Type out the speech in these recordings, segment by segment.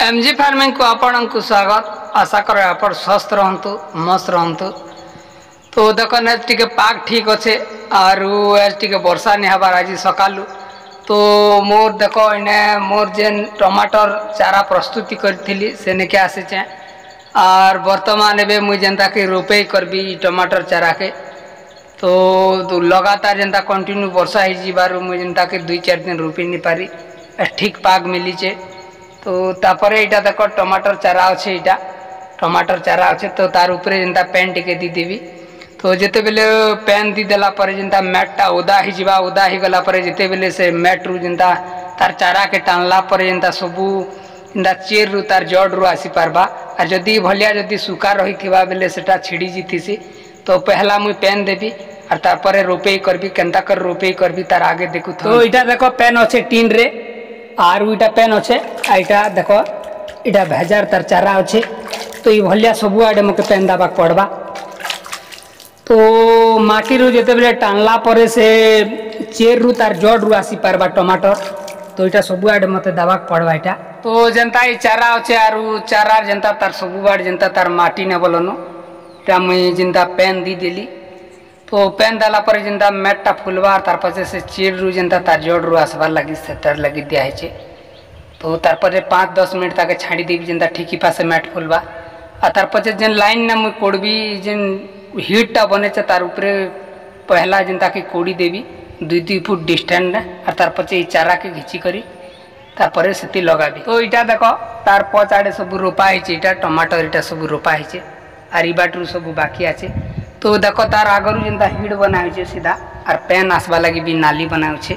MG farming को आपण को स्वागत। आशा कर आप स्वस्थ रहतु मस्त रहतु। तो देख ने टिके पाग ठीक अच्छे आरु टिके वर्षा नहीं हबार आज सकालू। तो मोर देख इने मोर जेन टमाटर चारा प्रस्तुति करी से के आसीचे आर वर्तमान एबे मुई जेनता कि रोपे करबी टमाटर चारा के। तो लगातार जेनता कंटिन्यू वर्षा हो जीवार मुई जेनता कि 2-4 दिन रोपी नहीं पारी ठीक पाग मिलीचे। तो तापर यहाँ देख टमाटर चारा अच्छे यहाँ टमाटर चारा अच्छे तो तार उपरे जेनता पेन टिके दी देवी। तो जिते बेले पेन दी देला पर जेनता मैटटा ओदा ही जीवा ओदा ही गला पर जिते बेले से मैट रु जेनता तार चारा के टाणला पर जेनता सबू जेनता चेर रु तार जड़ रु आसी पारबा। और जदि भलिया जदि सुखा रही थिबा बेले सेटा छिड़ी जीतीसी। तो पहला मुई पेन देवी और तार रोपे करबी केनता कर रोपे करबी तार आगे देखु। तो इटा देखो पेन अच्छे टीन रे आर इटा पेन अच्छे आईटा देख इटा भेजार तार चारा अच्छे। तो ये भलिया सबू आड़े मके पेन दबा पड़वा। तो माटी रु जेते बेले टाणला परे से चेर रु तार जड़ रु आसी पारबा टमाटर। तो इटा सबू आड़े मते दबा पड़वा इटा। तो जेनता ये चारा अच्छे आरु चारा जेनता तार सबू आड़े जेनता तार माटी ने बोलनो इटा मुई जेनता पेन दी देली। तो पेन दाला पर जेनता मैटटा फुलवा तार पछे से चेर रु जेनता तार जड़ रु आसबार लगी सेटर लगी दिया है। तो तार पछे 5-10 मिनट तक छाड़ी देवी जेनता ठीक पासे मैट फुलवा। आ तार पछे जेन लाइन ना मुई कोड़बी जेन हिटटा बने तार उपरे पहला जेनता कि कोड़ी देवी 2-2 फुट डिस्टेंस और तार पछे ई चारा के घिची करी तार परे सेती लगाबी। तो इटा देखो तार पचाड़े सब रोपा है इटा टमाटर इटा सब रोपा है आर ई बाटरू सब बाकी आछे। तो देखो तार आगरू जेनता हिट बनावे सीधा और पेन आसवा लगी भी नाली बनावे।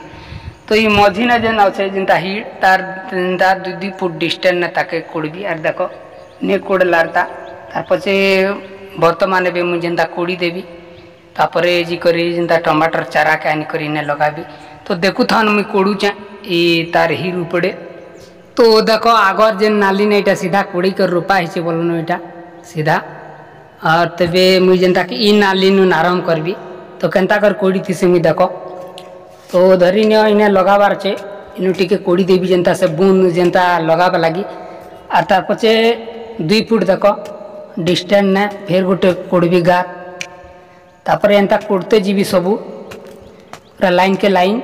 तो ये मझी ने जेन अच्छे जेनता हिट तार जेनता 2-2 फुट डिस्टेंस ने ताके कोड़बी और देखो ने कोड़लार तार पछे वर्तमान एबे मुझे जेनता कोड़ी देवी तापरे जी करी जेनता टमाटर चारा के आनी करी ने लगाबी। तो देखु थान मुई कोड़ुचे ई तार हिर उपड़े। तो देखो आगर जेन नाली ने इटा सीधा कोड़ी कर रोपा है बोलनो इटा सीधा और तबे मुई जेनता कि ई नाली नु आरंभ करबी। तो केनता कर कोड़ी थी मुई देखो। तो धरी नियो इने लगाबार छे इनु टिके कोड़ी देवी जेनता से बूंद जेनता लगाबा लगी और तार पछे 2 फुट देखो डिस्टेंस ने फिर गोटे कोड़बी गार तापर एंता कोड़ते जीवी सबू पूरा लाइन के लाइन।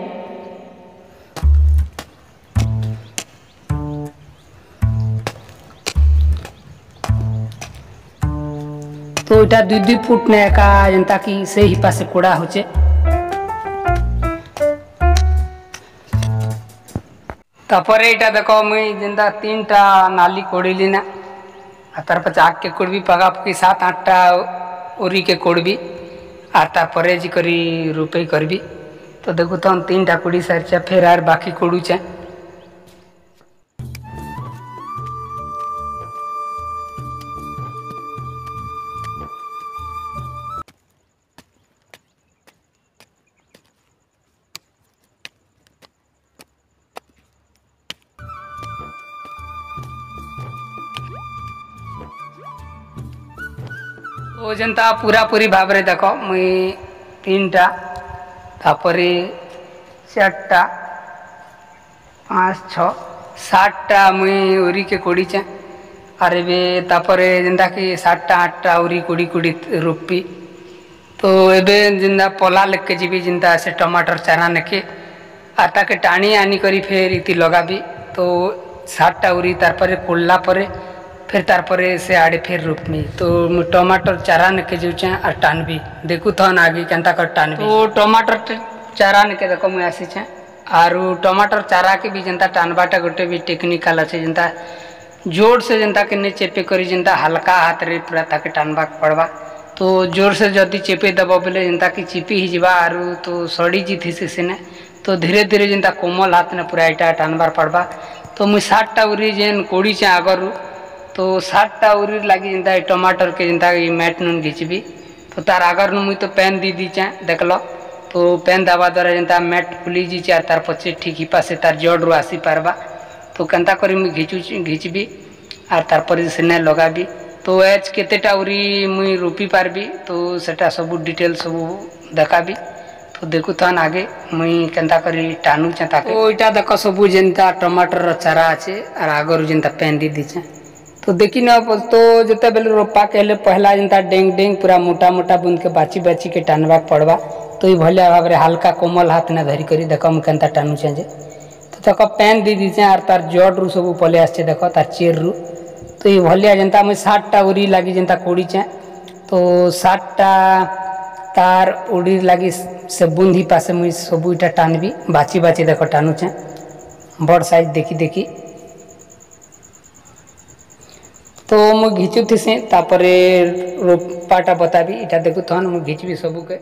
तो इटा 2-2 फुट ने का जेनता कि से ही पासे कोड़ा होचे। तापर इटा देखो मुई जेनता 3टा नाली कोड़ीली ना तार पछे आग के कोड़बी पगापकी 7-8टा उरी के कोड़बी और तार जी करी रोपे करबी। तो देखो तो 3टा कोड़ी सारी फिर आर बाकी कोड़ुचे। तो जेनता पूरा पूरी भाव रे देखो मुई 3टा तापरे 4टा 5-6 7टा मुई उरी के कोड़ीचे और एबे तापरे जेनता कि 7टा-8टा उरी कोड़ी रोपी। तो एबे जेनता पला लेके जीवी जेनता से टमाटर चारा नेके आता के टाणी आनी करी फिर इति लगाबी। तो 7टा उरी तार परे कोड़ला परे फिर तार परे से आड़े फिर रोपमी। तो टमाटर चारा नेके जाऊचे और टानबी देखु थन आगे केनता कर टानबी। तो टमाटर चारा नेके देखो मुई आसीचे आरु टमाटर चारा के भी जेनता टानबाटा गोटे भी टेक्निकल अच्छे जेनता जोर से जेनता के ने चेपे करी जेनता हल्का हाथ रे पूरा ताके टानबा पड़वा। तो जोर से जदि चेपे दब बोले जेनता कि चिपी ही जीवा आरु तो सड़ी जीथी सिने। तो धीरे धीरे जेनता कोमल हाथ ने पूरा इटा टानबार पड़वा। तो मुई 7टा उरी जेन कोड़ी चे आगरू तो 7टा उरी लगी जेनता टमाटर के जेनता मैट नुन घिचबी। तो तार आगर मुई तो पेन दी दीचे देख लो। तो पेन दबा द्वारा जेनता मैट फुली जीचे तार पछे ठीक ही पासे तार जड़ रु आसी पारबा। तो केनता करी मुई घिचबी और तार पर सेने लगाबी। तो एज केतेटा उरी मुई रोपी पारबी तो सेटा सब डिटेल सब देखाबी। तो देखु तन आगे मुई केंता करी टानु चे ताके ओ इटा देख सबु जेंता टमाटर रो चारा আছে আর আগর जेंता पेन दी दिचे तो देखी न तो जते बेले रोपा केले पहला जेंता डेंग डेंग पूरा मोटा मोटा बुंद के बाची बाची के टानबा पड़बा तो ई भलिया भाव रे हल्का कोमल हाथ ने धरी करी देख हम केंता टानु चे जे तो देख पेन दी दिचे आर तार जड़ रु सब पले आछे देख तार चेर रु तो ई भलिया जेंता मुई 60 टा उरी लागी जेंता कोड़ी चे तो 60 टा तार उड़ी लगी से बुंदी पासे मुई सब इटा टानबी बाची बाची देख टानुचे बड़ साइज देखी देखी तो मु घिचुथी से तापरे रोपाटा बताबी इटा देखु थन मु घिचबी सबू के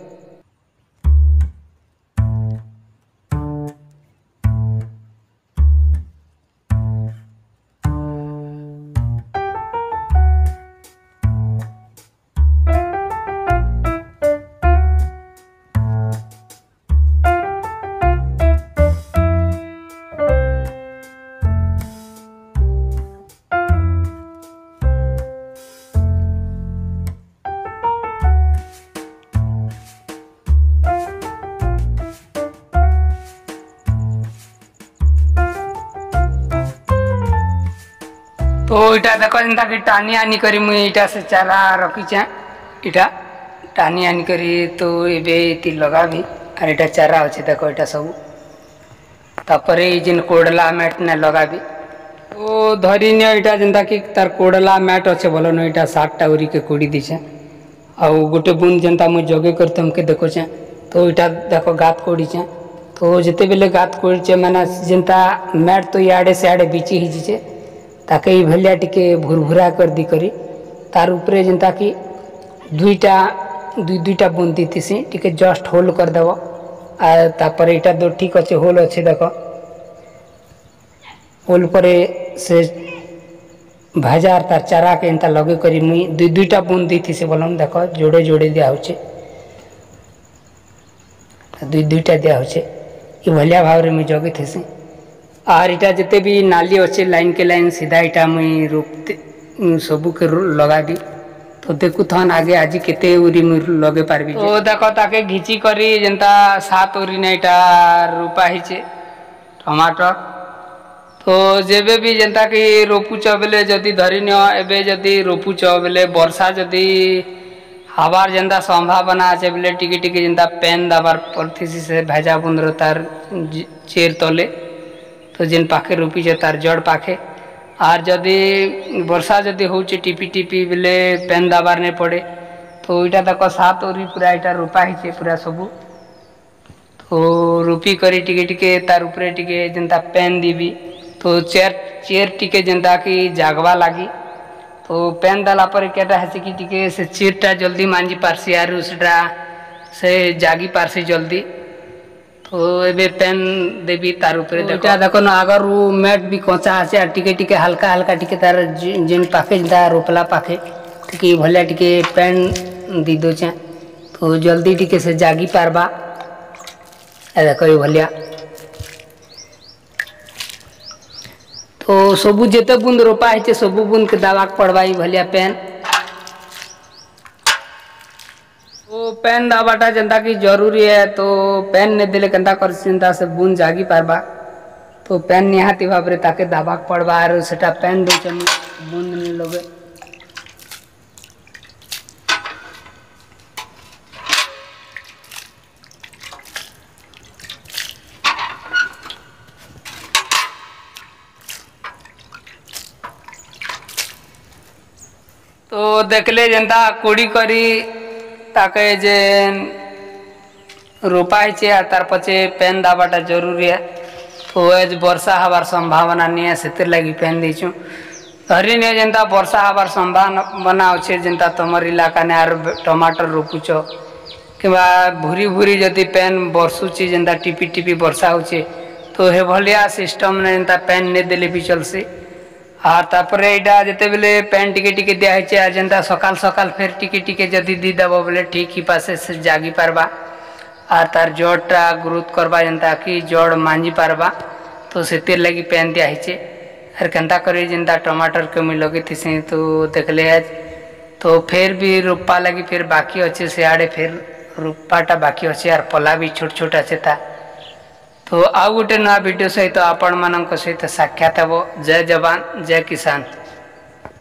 तो इटा देखो जेंता कि टानी आनी करी मुई इटा से चारा रखी चे इटा टानी आनी करी तो एबे इति लगाबी और इटा चारा अच्छे देखो इटा सब तापरे जिन कोडला मैट ने लगाबी तो धरी नियो इटा जेंता कि तार कोडला मैट अच्छे बोलो न इटा 60 टा उरी के कोड़ी दिछे आ गोटे बुंद जेंता मुई जगे कर तुमके देखो चे तो इटा देखो गात कोड़ी चे तो जते बेले गात कोड़ी चे माने जेंता मैट तो याडे से आडे बिची हिजी चे ताके ई भलिया टिके भुरभुरा कर दी करी तार ऊपरे जेंता कि दुईटा बुंदी थीसी टिके जस्ट होल कर देव आ तापर इटा दो ठीक अच्छे होल अच्छे देख होल परे से भाजार तार चारा के एंता लगे करी मुई दुईटा बुंदी थी से बोलम देख जोड़े जोड़े दिया होचे दुईटा दिया होचे ई भलिया भाव रे मुई जगे थीसी और इटा जिते भी नाली अच्छे लाइन के लाइन सीधा इटा मुई रोपते सबू के लगा दी तो देखु थन आगे आज केते उरी मुई लगे पारबी तो देखो ताके घिची करी जेंता 7 उरी ने इटा रोपा हिचे टमाटर तो जेबे भी जेंता कि रोपुच बेले जदी धरी नियो एबे जदी रोपुच बेले वर्षा जदी हवार जेंता संभावना আছে बेले टिके टिके जेंता पेन दाबार पड़थीसी से भेजा बुंदर तार चेर तले तो जिन पाखे रोपी जे तार जड़ पाखे आर जदि वर्षा जदि होचे टिपी टिपी बेले पेन दाबार नहीं पड़े तो इटा तक 7 उरी पूरा इटा रोपा हिचे पूरा सबू तो रोपी करी टिके टिके तार ऊपरे टिके जेंता पेन दीबी तो चेर टिके जेंता कि जागवा लागी तो पेन दाला पर केटा है कि टिके से चेरटा जल्दी मांजी पारसी आर उसटा से जागी पारसी जल्दी तो एबे पेन देवी तार ऊपर देखो न अगर वो मैट भी कच्चा आछे टिके टिके हल्का हल्का टिके तार जेन पाखे जेंता रोपला पाखे टिके भलिया टिके पेन दी दो चे तो जल्दी टिके से जागी पारबा ए देखो ये भलिया तो सबू जेते बुंद रोपा है सबू बुंद के दावा पड़वा भलिया पेन तो पेन दाबाटा जेंता कि जरूरी है तो पेन ने दिले केंता कर चिंता से बुन जागी पारबा तो पेन निहाती भाव रे ताके दाबा पड़बा आर सेटा पेन दे चम बुन नहीं लगे तो देखले जेंता कोड़ी करी ताके जे रोपा है तार पचे पेन दाबाटा जरूरी है तो एज वर्षा हबार संभावना नहीं है से लगी पेन दीचु धरी नहीं जेंता वर्षा हबार संभावना अच्छे जेंता तुमर इलाका ने आर टमाटर रोपुच कि भूरी भूरी जदि पेन बरसुची जेंता टिपी टिपी वर्षा होचे तो हे भलिया सिस्टम ने जेंता पेन नहीं देले भी चलसी और तापर यहाँ जिते बेले पेन टिके टिके दिखाई जेनता सकाल सकाल फिर टिके टिके जदि दी देव बोले ठीक ही पासे से जागी पारबा और तार जड़टा ग्रोथ करबा जेनता कि जड़ मांझी पारबा तो से लगी पेन दिखाई और केनता करी जेनता टमाटर के मुई लगे थी तो देखले आज तो फिर भी रोपा लगी फिर बाकी अच्छे से आड़े फिर रूपाटा बाकी अच्छे यार पला भी छोट छोट अच्छे था। तो आउ गोटे नया वीडियो सहित आपण मान सहित साक्षात हे। जय जवान जय किसान।